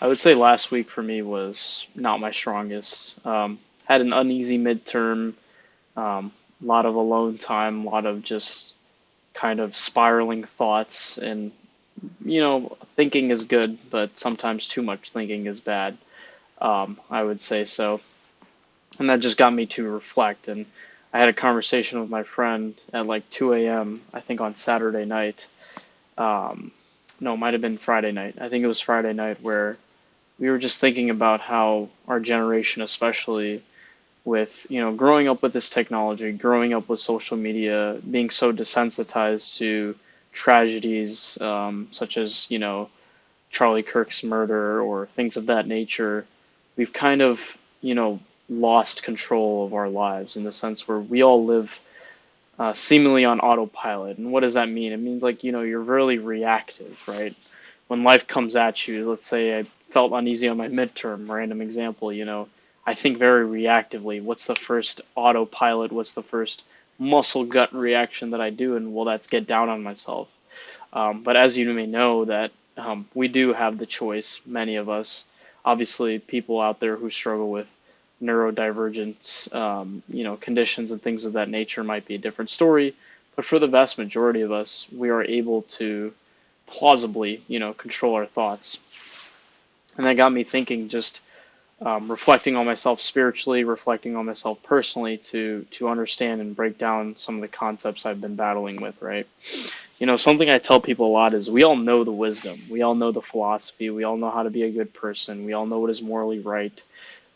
I would say last week for me was not my strongest. Had an uneasy midterm, a lot of alone time, a lot of just kind of spiraling thoughts, and thinking is good, but sometimes too much thinking is bad. I would say so, and that just got me to reflect. And I had a conversation with my friend at like 2 a.m. I think on Saturday night. Um, no, it might have been Friday night. I think it was Friday night where we were just thinking about how our generation, especially with growing up with this technology, growing up with social media, being so desensitized to tragedies such as Charlie Kirk's murder or things of that nature, we've kind of lost control of our lives in the sense where we all live seemingly on autopilot. And what does that mean? It means like you're really reactive, right? When life comes at you, let's say I felt uneasy on my midterm, random example, I think very reactively. What's the first autopilot? What's the first muscle gut reaction that I do? And well, that's get down on myself. But as you may know, that we do have the choice, many of us. Obviously, people out there who struggle with neurodivergence, conditions and things of that nature might be a different story. But for the vast majority of us, we are able to plausibly, control our thoughts. And that got me thinking, just reflecting on myself spiritually, reflecting on myself personally to understand and break down some of the concepts I've been battling with, right? Something I tell people a lot is we all know the wisdom, we all know the philosophy, we all know how to be a good person, we all know what is morally right,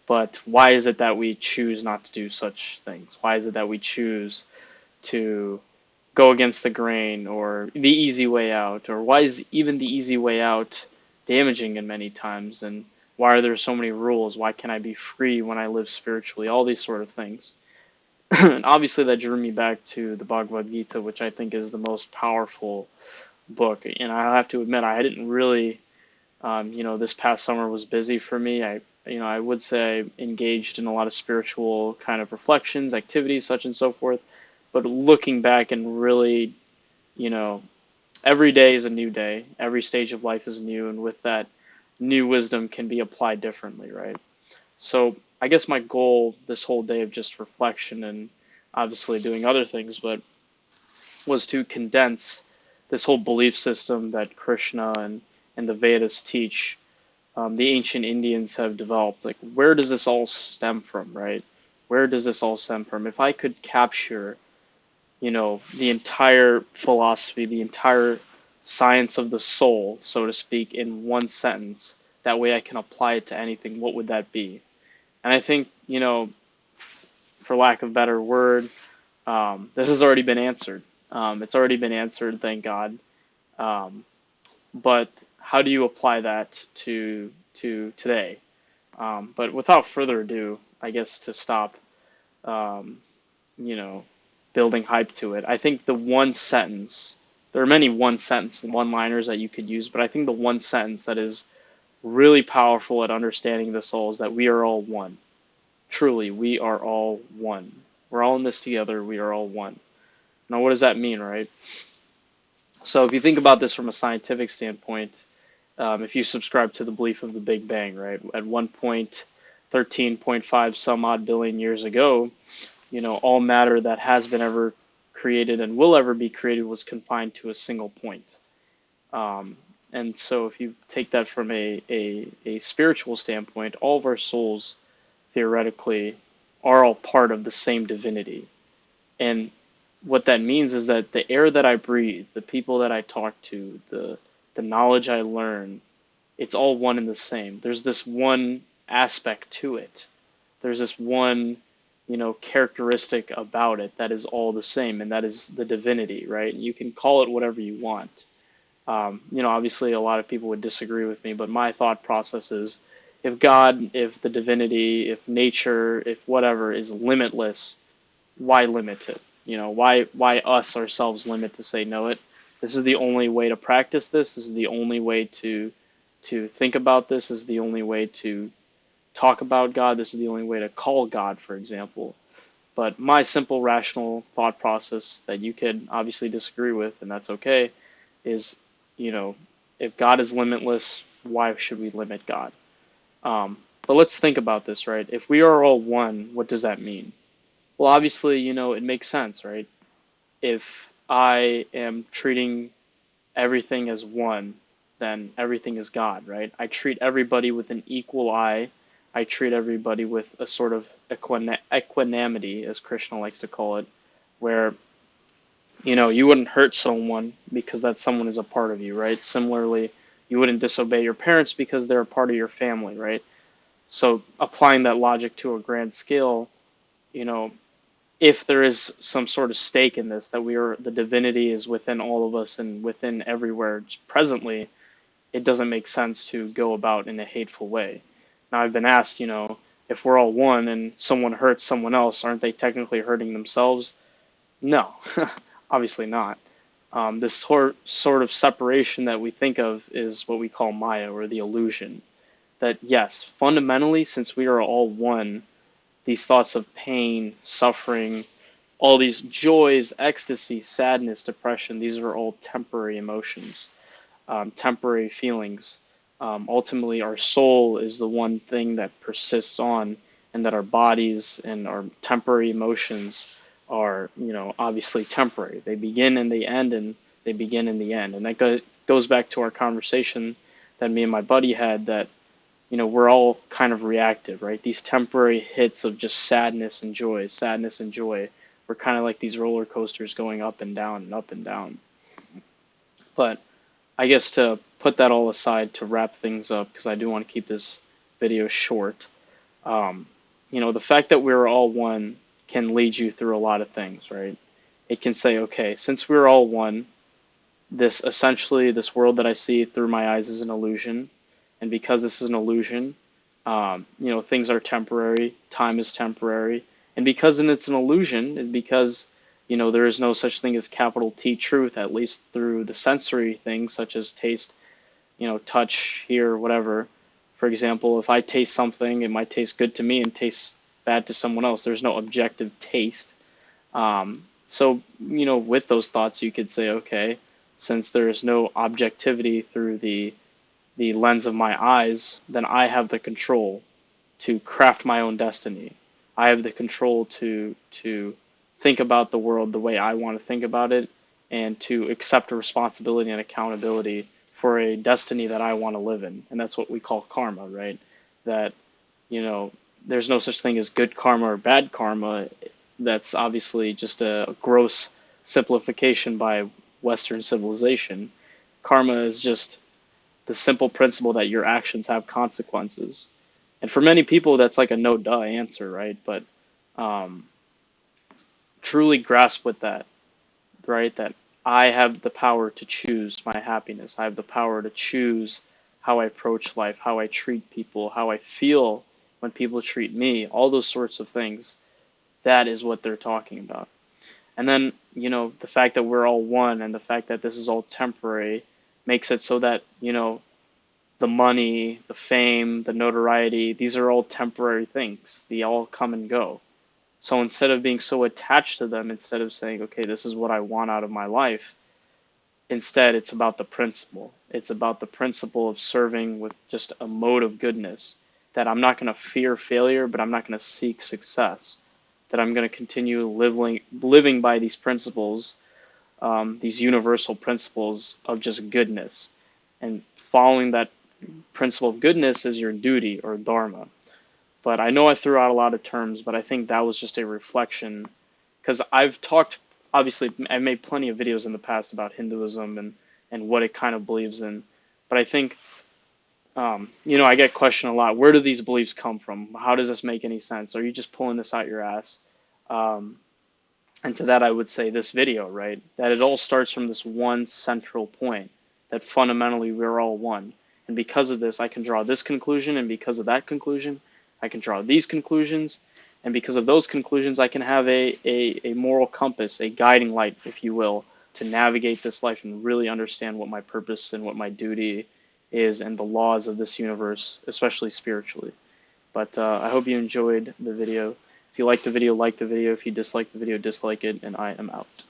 but why is it that we choose not to do such things? Why is it that we choose to go against the grain or the easy way out? Or why is even the easy way out damaging in many times? And why are there so many rules? Why can I be free when I live spiritually? All these sort of things. And obviously that drew me back to the Bhagavad Gita, which I think is the most powerful book. And I have to admit, I didn't really, this past summer was busy for me. I would say I engaged in a lot of spiritual kind of reflections, activities, such and so forth. But looking back and really, you know, every day is a new day. Every stage of life is new. And with that, new wisdom can be applied differently, right? So I guess my goal this whole day of just reflection and obviously doing other things, but was to condense this whole belief system that Krishna and the Vedas teach. The ancient Indians have developed. Like, where does this all stem from, right? Where does this all stem from? If I could capture, the entire philosophy, the entire science of the soul, so to speak, in one sentence, that way I can apply it to anything, what would that be? And I think, for lack of a better word, this has already been answered. It's already been answered, thank God. But how do you apply that to today? But without further ado, I guess to stop, um, you know, building hype to it, I think the one sentence, there are many one sentence, one liners that you could use, but I think the one sentence that is really powerful at understanding the soul is that we are all one. Truly, we are all one. We're all in this together. We are all one. Now, what does that mean, right? So, if you think about this from a scientific standpoint, if you subscribe to the belief of the Big Bang, right, at 1.13.5 some odd billion years ago, all matter that has been ever created and will ever be created was confined to a single point. And so, if you take that from a spiritual standpoint, all of our souls theoretically are all part of the same divinity. And what that means is that the air that I breathe, the people that I talk to, the knowledge I learn, it's all one and the same. There's this one aspect to it. There's this one, characteristic about it that is all the same, and that is the divinity, right? You can call it whatever you want. Obviously a lot of people would disagree with me, but my thought process is if God, if the divinity, if nature, if whatever is limitless, why limit it? Why us ourselves limit to say no? This is the only way to practice this. This is the only way to think about this. This is the only way to talk about God. This is the only way to call God, for example. But my simple rational thought process that you could obviously disagree with, and that's okay, is if God is limitless, why should we limit God? But let's think about this, right? If we are all one, what does that mean? Well, obviously, it makes sense, right? If I am treating everything as one, then everything is God, right? I treat everybody with an equal eye. I treat everybody with a sort of equanimity, as Krishna likes to call it, where you wouldn't hurt someone because that someone is a part of you, right? Similarly, you wouldn't disobey your parents because they're a part of your family, right? So applying that logic to a grand scale, you know, if there is some sort of stake in this, that the divinity is within all of us and within everywhere presently, it doesn't make sense to go about in a hateful way. Now, I've been asked, if we're all one and someone hurts someone else, aren't they technically hurting themselves? No, obviously not. This sort of separation that we think of is what we call Maya, or the illusion. That yes, fundamentally, since we are all one, these thoughts of pain, suffering, all these joys, ecstasy, sadness, depression, these are all temporary emotions, temporary feelings. Ultimately, our soul is the one thing that persists on, and that our bodies and our temporary emotions are, obviously temporary. They begin and they end, and they begin in the end. And that goes back to our conversation that me and my buddy had, that we're all kind of reactive, right? These temporary hits of just sadness and joy, sadness and joy. We're kind of like these roller coasters going up and down and up and down. But I guess to put that all aside, to wrap things up, because I do want to keep this video short, the fact that we're all one can lead you through a lot of things, right? It can say, okay, since we're all one, this world that I see through my eyes is an illusion. And because this is an illusion, things are temporary, time is temporary. And because it's an illusion, and because, there is no such thing as capital T truth, at least through the sensory things such as taste, touch, hear, whatever. For example, if I taste something, it might taste good to me and taste bad to someone else. There's no objective taste. So, with those thoughts, you could say, okay, since there is no objectivity through the lens of my eyes, then I have the control to craft my own destiny. I have the control to think about the world the way I want to think about it, and to accept a responsibility and accountability for a destiny that I want to live in. And that's what we call karma, right? That, there's no such thing as good karma or bad karma. That's obviously just a gross simplification by Western civilization. Karma is just the simple principle that your actions have consequences. And for many people, that's like a no-duh answer, right? But truly grasp with that, right? That I have the power to choose my happiness. I have the power to choose how I approach life, how I treat people, how I feel when people treat me, all those sorts of things. That is what they're talking about. And then, the fact that we're all one, and the fact that this is all temporary, makes it so that, the money, the fame, the notoriety, these are all temporary things. They all come and go. So instead of being so attached to them, instead of saying, okay, this is what I want out of my life, instead it's about the principle. It's about the principle of serving with just a mode of goodness, that I'm not going to fear failure, but I'm not going to seek success, that I'm going to continue living by these principles, these universal principles of just goodness. And following that principle of goodness is your duty, or dharma. But I know I threw out a lot of terms, but I think that was just a reflection, because obviously I've made plenty of videos in the past about Hinduism and what it kind of believes in. But I think, I get questioned a lot, where do these beliefs come from? How does this make any sense? Are you just pulling this out your ass? And to that I would say this video, right? That it all starts from this one central point, that fundamentally we're all one. And because of this, I can draw this conclusion, and because of that conclusion, I can draw these conclusions, and because of those conclusions, I can have a moral compass, a guiding light, if you will, to navigate this life and really understand what my purpose and what my duty is, and the laws of this universe, especially spiritually. But I hope you enjoyed the video. If you liked the video, like the video. If you disliked the video, dislike it, and I am out.